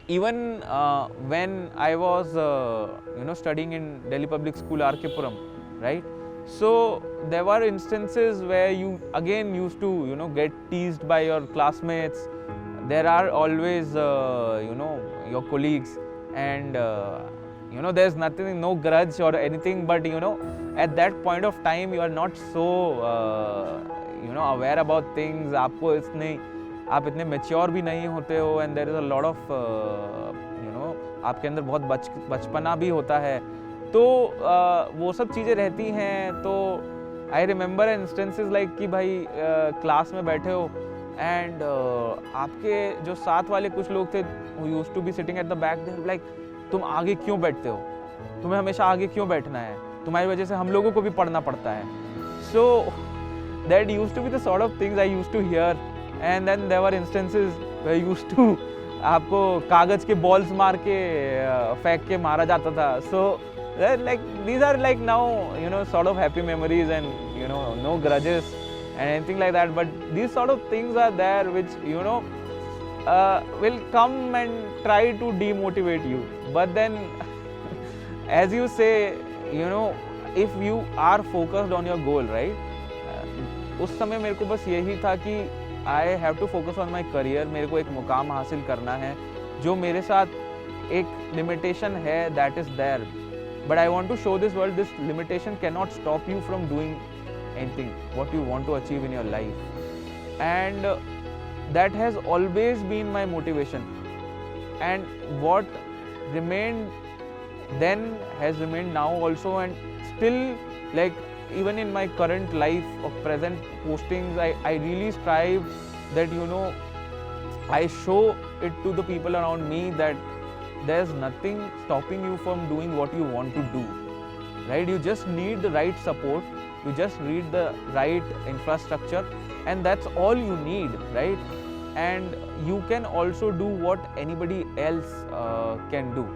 even when I was studying in Delhi Public School RK Puram, right? So there were instances where you again used to get teased by your classmates. There are always your colleagues, and there's nothing, no grudge or anything, but at that point of time you are not so aware about things. आप इतने mature भी नहीं होते हो, and there is a lot of आपके अंदर बहुत बचपना भी होता है, तो वो सब चीज़ें रहती हैं. तो आई रिमेंबर इंस्टेंसेस लाइक कि भाई क्लास में बैठे हो एंड आपके जो साथ वाले कुछ लोग थे who used to be sitting at the back, they like तुम आगे क्यों बैठते हो, तुम्हें हमेशा आगे क्यों बैठना है, तुम्हारी वजह से हम लोगों को भी पढ़ना पड़ता है. So that used to be the sort of things I used to hear. And then there were instances where used to आपको कागज के balls मार के फेंक के मारा जाता था. So like these are like now sort of happy memories and no grudges and anything like that. But these sort of things are there which will come and try to demotivate you. But then as you say, if you are focused on your goal, right? उस समय मेरे को बस यही था कि I have to focus on my career. मेरे को एक मुकाम हासिल करना है. जो मेरे साथ एक लिमिटेशन है that is there, but I want to show this world this limitation cannot stop you from doing anything what you want to achieve in your life. And that has always been my motivation, and what remained then has remained now also, and still like even in my current life of present postings, I really strive that I show it to the people around me that there's nothing stopping you from doing what you want to do, right? You just need the right support, you just need the right infrastructure, and that's all you need, right? And you can also do what anybody else can do.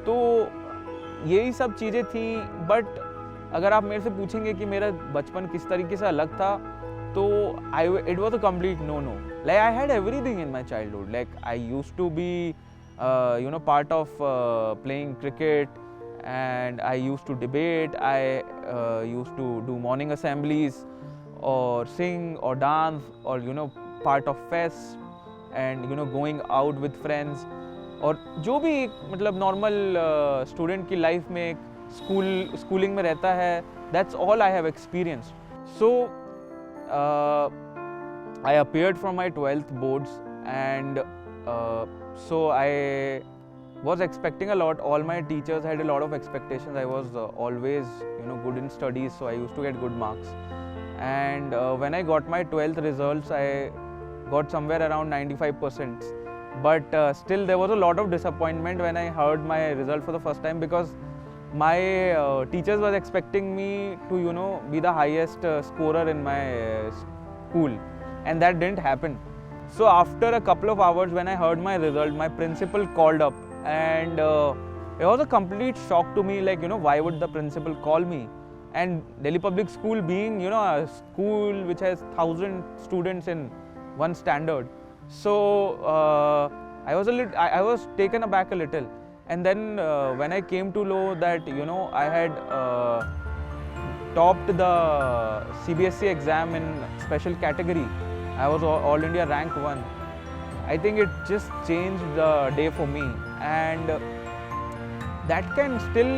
तो यही सब चीज़ें थी. But अगर आप मेरे से पूछेंगे कि मेरा बचपन किस तरीके से अलग था, तो it was a complete no. Like I had everything in my childhood. Like I used to be part of playing cricket, and I used to debate, I used to do morning assemblies or sing or dance or part of fests and going out with friends. और जो भी मतलब normal student की life में schooling में रहता है, that's all I have experienced. So I appeared from my 12th boards, and so I was expecting a lot. All my teachers had a lot of expectations. I was always good in studies, so I used to get good marks. And when I got my 12th results, I got somewhere around 95%. But still there was a lot of disappointment when I heard my result for the first time, because my teachers was expecting me to be the highest scorer in my school, and that didn't happen. So after a couple of hours when I heard my result, my principal called up, and it was a complete shock to me, like why would the principal call me? And Delhi Public School being a school which has 1,000 students in one standard, so I was taken aback a little. And then when I came to know that I had topped the CBSE exam in special category, I was all India rank 1. I think it just changed the day for me, and that can still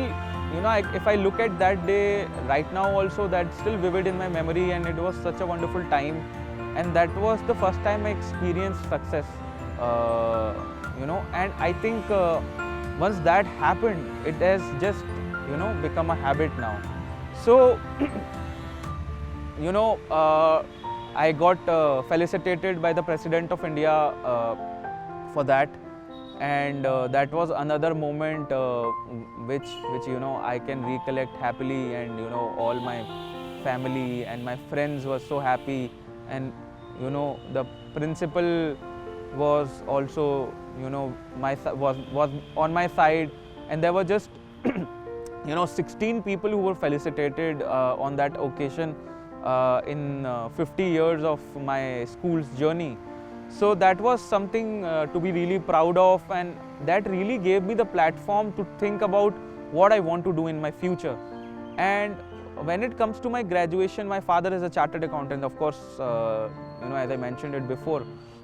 if I look at that day right now also, that's still vivid in my memory, and it was such a wonderful time, and that was the first time I experienced success, and I think once that happened, it has just become a habit now. So I got felicitated by the President of India for that, and that was another moment which I can recollect happily, and all my family and my friends were so happy, and the principal was also was on my side, and there were just 16 people who were felicitated on that occasion in 50 years of my school's journey. So that was something to be really proud of, and that really gave me the platform to think about what I want to do in my future. And when it comes to my graduation, my father is a chartered accountant, of course, as I mentioned it before.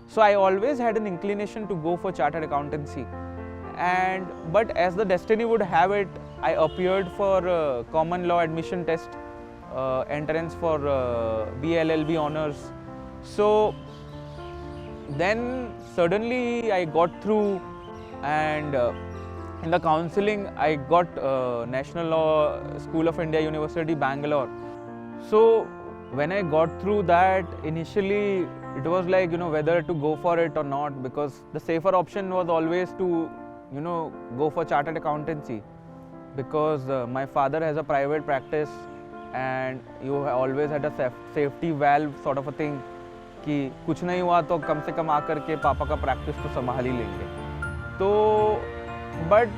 So I always had an inclination to go for chartered accountancy. But as the destiny would have it, I appeared for common law admission test, entrance for BLLB honors. So then suddenly I got through, and in the counseling I got National Law School of India, University Bangalore. So when I got through that, initially it was like, whether to go for it or not, because the safer option was always to go for chartered accountancy, because my father has a private practice and you always had a safety valve sort of a thing कि कुछ नहीं हुआ तो कम से कम आकर के पापा का प्रैक्टिस तो संभाल ही लेंगे. तो but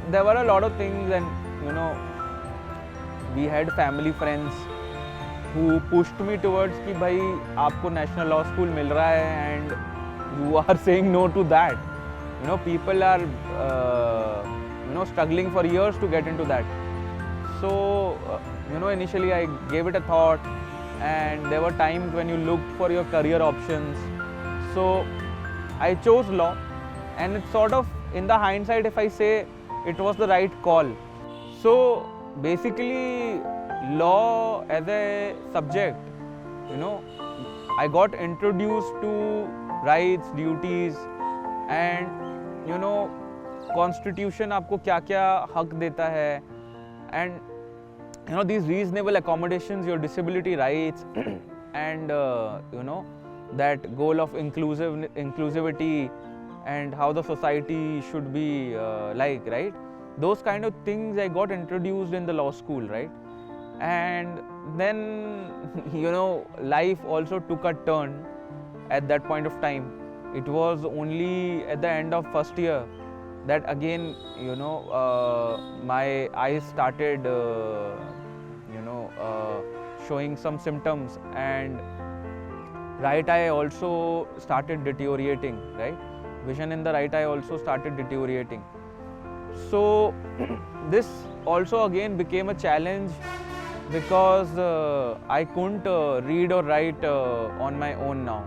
there were a lot of things, and we had family friends who pushed me towards कि भाई आपको नेशनल लॉ स्कूल मिल रहा है and you are saying no to that. People are struggling for years to get into that. So initially I gave it a thought, and there were times when you looked for your career options. So I chose law, and it's sort of, in the hindsight, if I say, it was the right call. So basically law as a subject, I got introduced to rights, duties, and constitution आपको क्या-क्या हक देता है, and these reasonable accommodations, your disability rights, and that goal of inclusivity, and how the society should be right? Those kind of things I got introduced in the law school, right? And then life also took a turn at that point of time. It was only at the end of first year that again my eyes started showing some symptoms, and right eye also started deteriorating, right? Vision in the right eye also started deteriorating. So this also again became a challenge, because I couldn't read or write on my own now.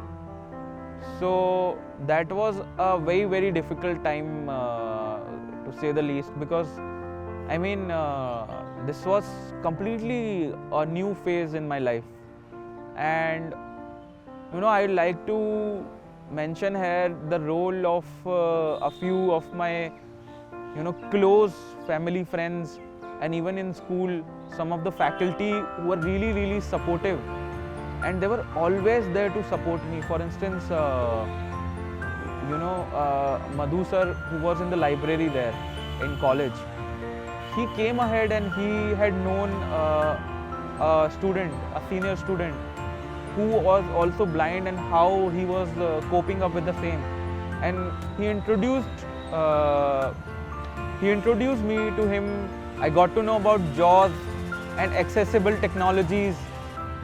So that was a very, very difficult time to say the least, because this was completely a new phase in my life. And I'd like to mention here the role of a few of my close family friends, and even in school some of the faculty who were really, really supportive, and they were always there to support me. For instance, Madhu sir, who was in the library there in college, he came ahead and he had known a senior student who was also blind, and how he was coping up with the same, and he introduced me to him. I got to know about JAWS and accessible technologies.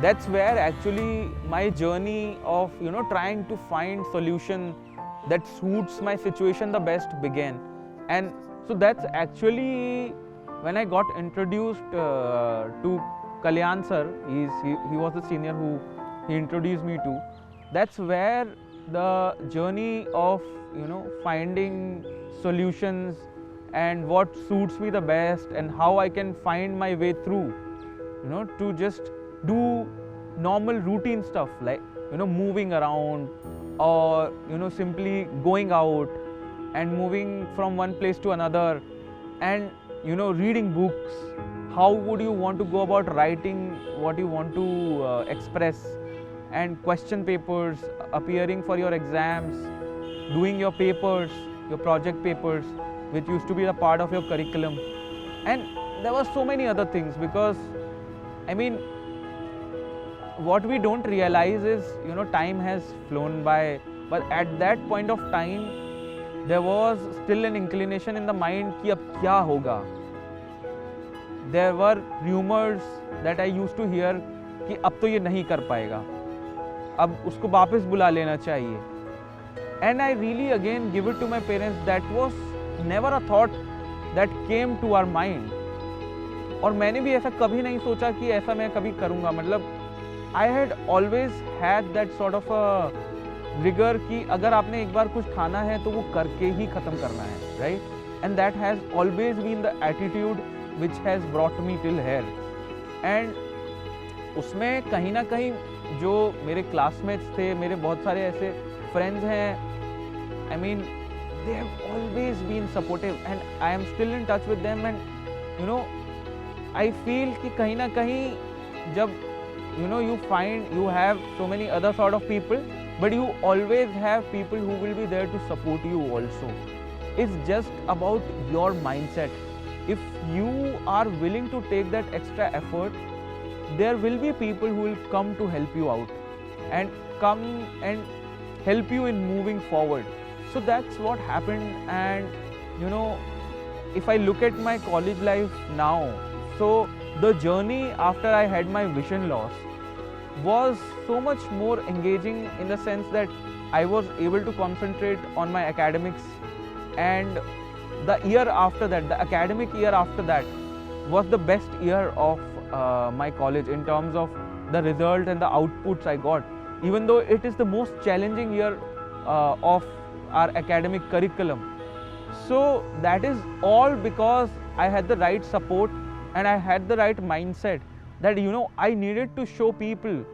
That's where actually my journey of trying to find solution that suits my situation the best began. And so that's actually when I got introduced to Kalyan sir. He was the senior who he introduced me to. That's where the journey of finding solutions and what suits me the best, and how I can find my way through, to just do normal routine stuff like moving around, or simply going out and moving from one place to another, and reading books. How would you want to go about writing what you want to express, and question papers, appearing for your exams, doing your papers, your project papers, which used to be a part of your curriculum. And there were so many other things, because what we don't realize is time has flown by, but at that point of time there was still an inclination in the mind कि अब क्या होगा. There were rumors that I used to hear कि अब तो ये नहीं कर पाएगा, अब उसको वापस बुला लेना चाहिए. and I really again give it to my parents. That was never a thought that came to our mind. और मैंने भी ऐसा कभी नहीं सोचा कि ऐसा मैं कभी करूँगा. मतलब I had always had that sort of a rigor कि अगर आपने एक बार कुछ ठाना है तो वो करके ही ख़त्म करना है, right? And that has always been the attitude which has brought me till here. And उसमें कहीं ना कहीं जो मेरे क्लासमेट्स थे, मेरे बहुत सारे ऐसे फ्रेंड्स हैं, I mean they have always been supportive and I am still in touch with them. And you know, I feel कि कहीं ना कहीं जब you know you find you have so many other sort of people, but you always have people who will be there to support you also. It's just about your mindset. If you are willing to take that extra effort, there will be people who will come to help you out and come and help you in moving forward. So that's what happened. And you know, if I look at my college life now, so the journey after I had my vision loss was so much more engaging in the sense that I was able to concentrate on my academics, and the year after that, the academic year after that, was the best year of my college in terms of the result and the outputs I got, even though it is the most challenging year of our academic curriculum. So that is all because I had the right support and I had the right mindset that, you know, I needed to show people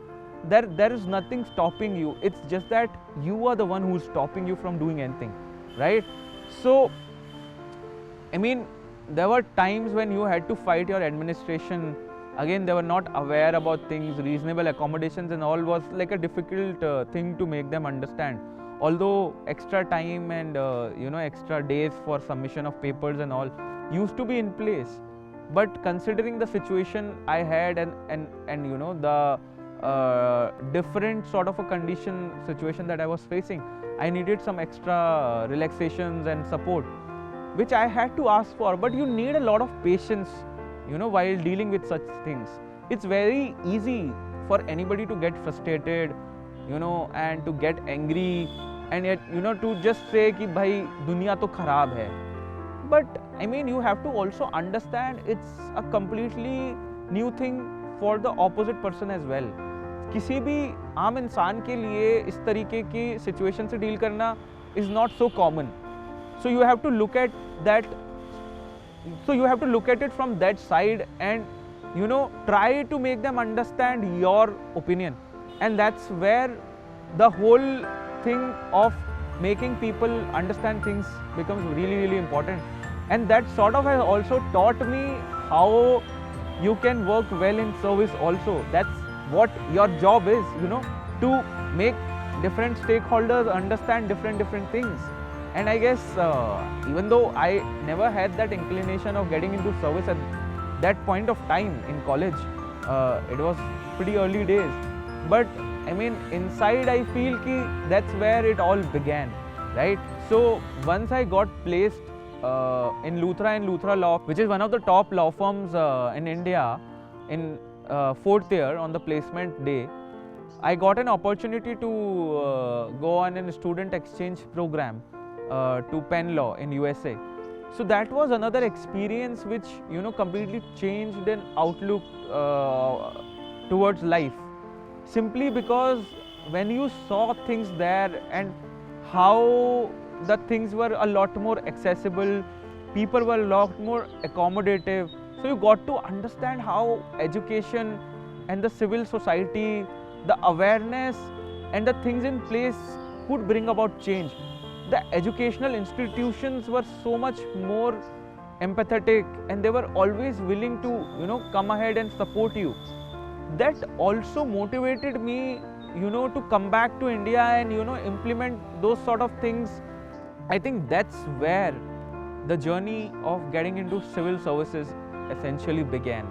that there is nothing stopping you. It's just that you are the one who's stopping you from doing anything, right? So, I mean, there were times when you had to fight your administration. Again, they were not aware about things, reasonable accommodations and all was like a difficult thing to make them understand. Although extra time and you know, extra days for submission of papers and all used to be in place, but considering the situation I had and you know, the different sort of a situation that I was facing, I needed some extra relaxations and support, which I had to ask for. But you need a lot of patience, you know, while dealing with such things. It's very easy for anybody to get frustrated, you know, and to get angry, and yet, you know, to just say कि भाई दुनिया तो खराब है. But I mean, you have to also understand it's a completely new thing for the opposite person as well. किसी भी आम इंसान के लिए इस तरीके की सिचुएशन से डील करना is not so common. So you have to look at that. So you have to look at it from that side and, you know, try to make them understand your opinion. And that's where the whole thing of making people understand things becomes really, really important. And that sort of has also taught me how you can work well in service also. That's what your job is, you know, to make different stakeholders understand different things. And I guess even though I never had that inclination of getting into service at that point of time in college, it was pretty early days. But I mean, inside I feel ki that's where it all began, right? So once I got placed in Luthra and Luthra Law, which is one of the top law firms in India, in 4th year on the placement day, I got an opportunity to go on a student exchange program to Penn Law in USA. So that was another experience which, you know, completely changed an outlook towards life. Simply because when you saw things there and how the things were a lot more accessible, people were a lot more accommodative. So you got to understand how education and the civil society, the awareness and the things in place could bring about change. The educational institutions were so much more empathetic and they were always willing to, you know, come ahead and support you. That also motivated me, you know, to come back to India and, you know, implement those sort of things. I think that's where the journey of getting into civil services essentially began.